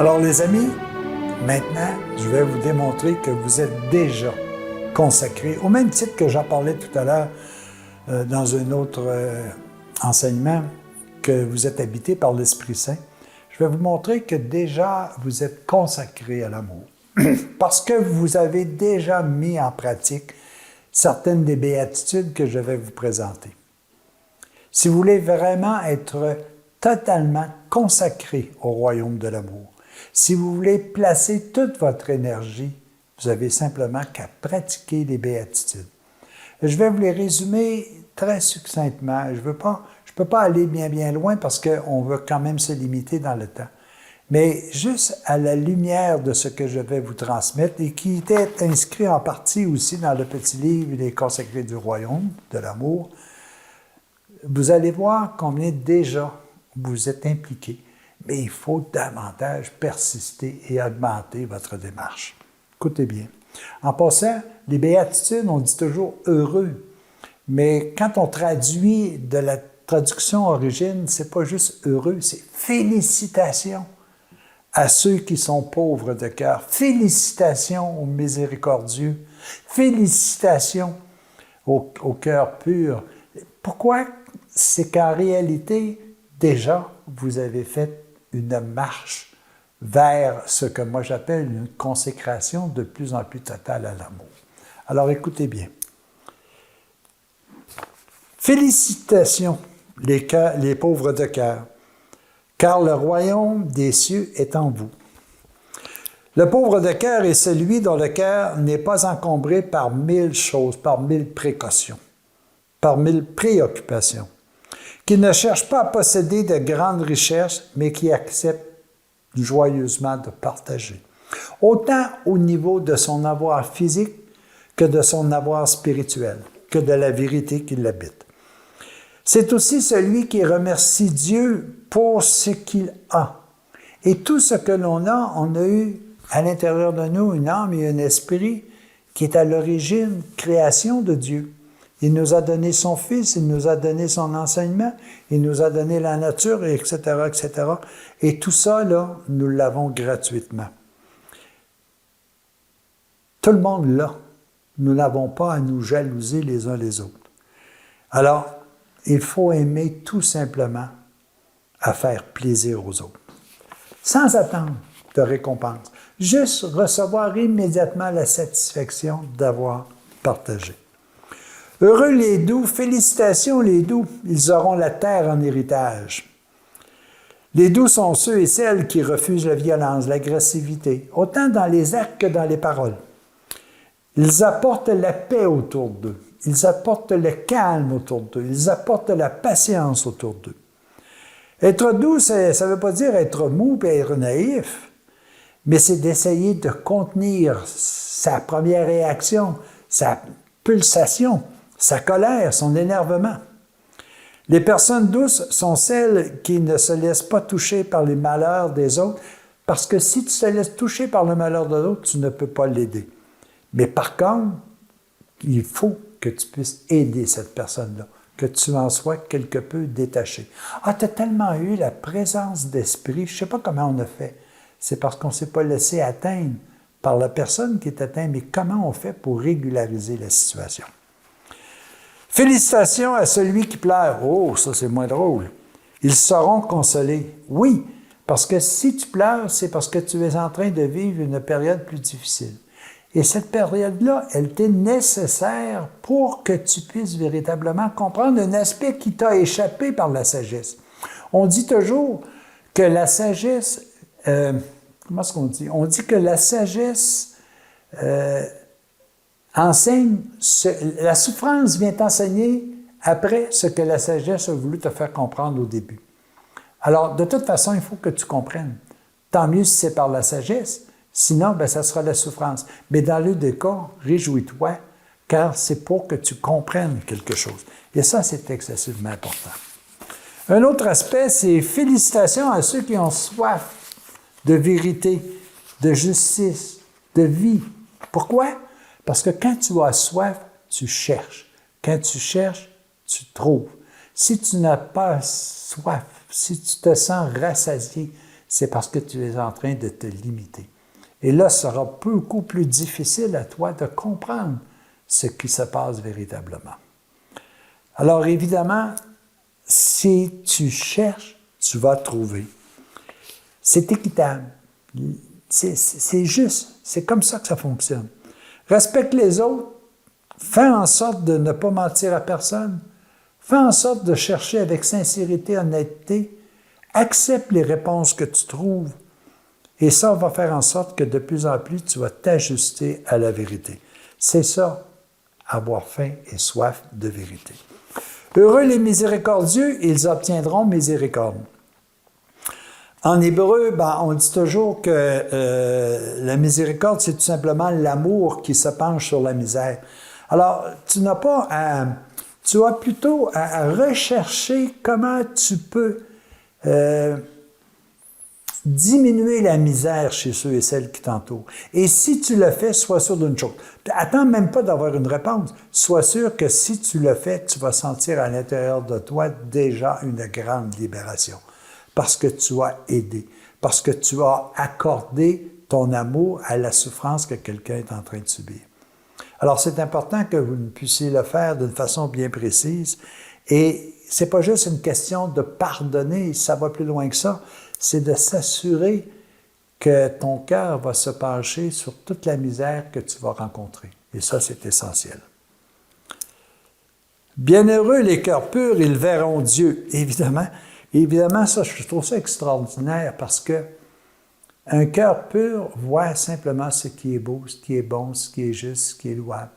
Alors les amis, maintenant, je vais vous démontrer que vous êtes déjà consacrés, au même titre que j'en parlais tout à l'heure dans un autre enseignement, que vous êtes habités par l'Esprit Saint. Je vais vous montrer que déjà vous êtes consacrés à l'amour. Parce que vous avez déjà mis en pratique certaines des béatitudes que je vais vous présenter. Si vous voulez vraiment être totalement consacré au royaume de l'amour, si vous voulez placer toute votre énergie, vous avez simplement qu'à pratiquer les béatitudes. Je vais vous les résumer très succinctement. Je ne peux pas aller bien loin parce qu'on veut quand même se limiter dans le temps. Mais juste à la lumière de ce que je vais vous transmettre et qui était inscrit en partie aussi dans le petit livre « Les consacrés du royaume de l'amour », vous allez voir combien déjà vous êtes impliqués. Mais il faut davantage persister et augmenter votre démarche. Écoutez bien. En passant, les béatitudes, on dit toujours « heureux ». Mais quand on traduit de la traduction origine, c'est pas juste « heureux », c'est « félicitations » à ceux qui sont pauvres de cœur. Félicitations aux miséricordieux. Félicitations au cœur pur. Pourquoi? C'est qu'en réalité, déjà, vous avez fait une marche vers ce que moi j'appelle une consécration de plus en plus totale à l'amour. Alors écoutez bien. Félicitations, les pauvres de cœur, car le royaume des cieux est en vous. Le pauvre de cœur est celui dont le cœur n'est pas encombré par 1000 choses, par 1000 précautions, par 1000 préoccupations, qui ne cherche pas à posséder de grandes richesses, mais qui accepte joyeusement de partager, autant au niveau de son avoir physique que de son avoir spirituel, que de la vérité qui l'habite. C'est aussi celui qui remercie Dieu pour ce qu'il a. Et tout ce que l'on a, on a eu à l'intérieur de nous une âme et un esprit qui est à l'origine, création de Dieu. Il nous a donné son Fils, il nous a donné son enseignement, il nous a donné la nature, etc., etc. Et tout ça, là, nous l'avons gratuitement. Tout le monde l'a. Nous n'avons pas à nous jalouser les uns les autres. Alors, il faut aimer tout simplement à faire plaisir aux autres, sans attendre de récompense. Juste recevoir immédiatement la satisfaction d'avoir partagé. Heureux les doux, félicitations les doux, ils auront la terre en héritage. Les doux sont ceux et celles qui refusent la violence, l'agressivité, autant dans les actes que dans les paroles. Ils apportent la paix autour d'eux, ils apportent le calme autour d'eux, ils apportent la patience autour d'eux. Être doux, ça ne veut pas dire être mou et être naïf, mais c'est d'essayer de contenir sa première réaction, sa pulsation, sa colère, son énervement. Les personnes douces sont celles qui ne se laissent pas toucher par les malheurs des autres, parce que si tu te laisses toucher par le malheur de l'autre, tu ne peux pas l'aider. Mais par contre, il faut que tu puisses aider cette personne-là, que tu en sois quelque peu détaché. Ah, tu as tellement eu la présence d'esprit, je ne sais pas comment on a fait. C'est parce qu'on ne s'est pas laissé atteindre par la personne qui est atteinte, mais comment on fait pour régulariser la situation? Félicitations à celui qui pleure. Oh, ça c'est moins drôle. Ils seront consolés. Oui, parce que si tu pleures, c'est parce que tu es en train de vivre une période plus difficile. Et cette période-là, elle t'est nécessaire pour que tu puisses véritablement comprendre un aspect qui t'a échappé par la sagesse. On dit toujours que la sagesse, comment est-ce qu'on dit? On dit que la sagesse enseigne, la souffrance vient t'enseigner après ce que la sagesse a voulu te faire comprendre au début. Alors, de toute façon, il faut que tu comprennes. Tant mieux si c'est par la sagesse, sinon, ça sera la souffrance. Mais dans les deux cas, réjouis-toi, car c'est pour que tu comprennes quelque chose. Et ça, c'est excessivement important. Un autre aspect, c'est félicitations à ceux qui ont soif de vérité, de justice, de vie. Pourquoi? Parce que quand tu as soif, tu cherches. Quand tu cherches, tu trouves. Si tu n'as pas soif, si tu te sens rassasié, c'est parce que tu es en train de te limiter. Et là, ce sera beaucoup plus difficile à toi de comprendre ce qui se passe véritablement. Alors évidemment, si tu cherches, tu vas trouver. C'est équitable. C'est juste. C'est comme ça que ça fonctionne. Respecte les autres. Fais en sorte de ne pas mentir à personne. Fais en sorte de chercher avec sincérité, honnêteté. Accepte les réponses que tu trouves. Et ça va faire en sorte que de plus en plus, tu vas t'ajuster à la vérité. C'est ça, avoir faim et soif de vérité. Heureux les miséricordieux, ils obtiendront miséricorde. En hébreu, on dit toujours que la miséricorde, c'est tout simplement l'amour qui se penche sur la misère. Alors, tu as plutôt à rechercher comment tu peux diminuer la misère chez ceux et celles qui t'entourent. Et si tu le fais, sois sûr d'une chose. Attends même pas d'avoir une réponse. Sois sûr que si tu le fais, tu vas sentir à l'intérieur de toi déjà une grande libération. Parce que tu as aidé. Parce que tu as accordé ton amour à la souffrance que quelqu'un est en train de subir. Alors, c'est important que vous puissiez le faire d'une façon bien précise. Et c'est pas juste une question de pardonner, ça va plus loin que ça. C'est de s'assurer que ton cœur va se pencher sur toute la misère que tu vas rencontrer. Et ça, c'est essentiel. Bienheureux les cœurs purs, ils verront Dieu. Évidemment, ça, je trouve ça extraordinaire parce que un cœur pur voit simplement ce qui est beau, ce qui est bon, ce qui est juste, ce qui est louable.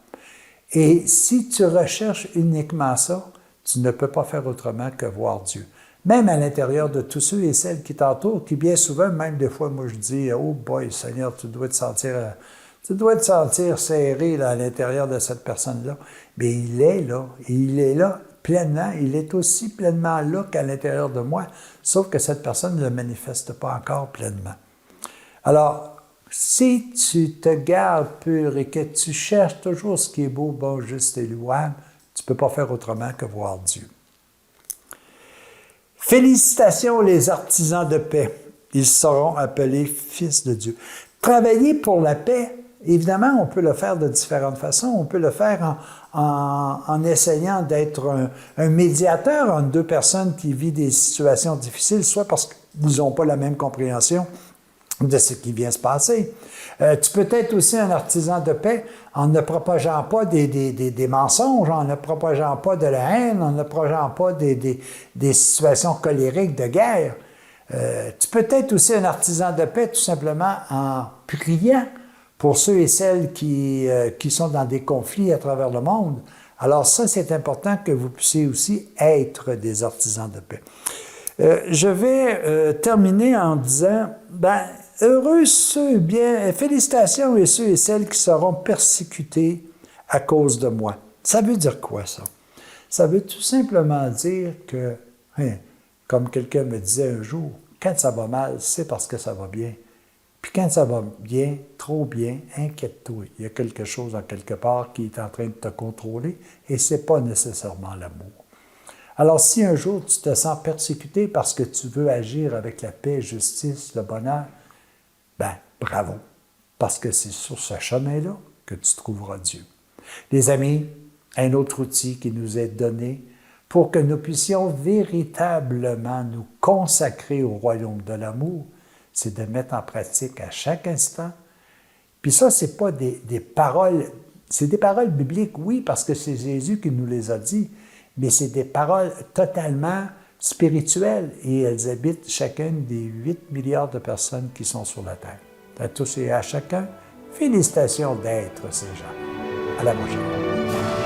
Et si tu recherches uniquement ça, tu ne peux pas faire autrement que voir Dieu. Même à l'intérieur de tous ceux et celles qui t'entourent, qui bien souvent, même des fois, moi je dis, oh boy, Seigneur, tu dois te sentir serré là, à l'intérieur de cette personne-là. Mais il est là pleinement, il est aussi pleinement là qu'à l'intérieur de moi, sauf que cette personne ne le manifeste pas encore pleinement. Alors, si tu te gardes pur et que tu cherches toujours ce qui est beau, bon, juste et louable, tu ne peux pas faire autrement que voir Dieu. Félicitations les artisans de paix. Ils seront appelés fils de Dieu. Travailler pour la paix, évidemment, on peut le faire de différentes façons. On peut le faire en essayant d'être un médiateur entre deux personnes qui vivent des situations difficiles, soit parce qu'ils n'ont pas la même compréhension de ce qui vient se passer. Tu peux être aussi un artisan de paix en ne propageant pas des mensonges, en ne propageant pas de la haine, en ne propageant pas des situations colériques de guerre. Tu peux être aussi un artisan de paix tout simplement en priant pour ceux et celles qui sont dans des conflits à travers le monde. Alors ça, c'est important que vous puissiez aussi être des artisans de paix. Je vais terminer en disant, félicitations et ceux et celles qui seront persécutés à cause de moi. Ça veut dire quoi, ça? Ça veut tout simplement dire que, comme quelqu'un me disait un jour, quand ça va mal, c'est parce que ça va bien. Puis quand ça va bien, trop bien, inquiète-toi. Il y a quelque chose en quelque part qui est en train de te contrôler et ce n'est pas nécessairement l'amour. Alors, si un jour tu te sens persécuté parce que tu veux agir avec la paix, justice, le bonheur, bravo, parce que c'est sur ce chemin-là que tu trouveras Dieu. Les amis, un autre outil qui nous est donné pour que nous puissions véritablement nous consacrer au royaume de l'amour, c'est de mettre en pratique à chaque instant. Puis ça, c'est pas des paroles, c'est des paroles bibliques, oui, parce que c'est Jésus qui nous les a dit, mais c'est des paroles totalement spirituelles et elles habitent chacune des 8 milliards de personnes qui sont sur la terre. À tous et à chacun, félicitations d'être ces gens. À la prochaine.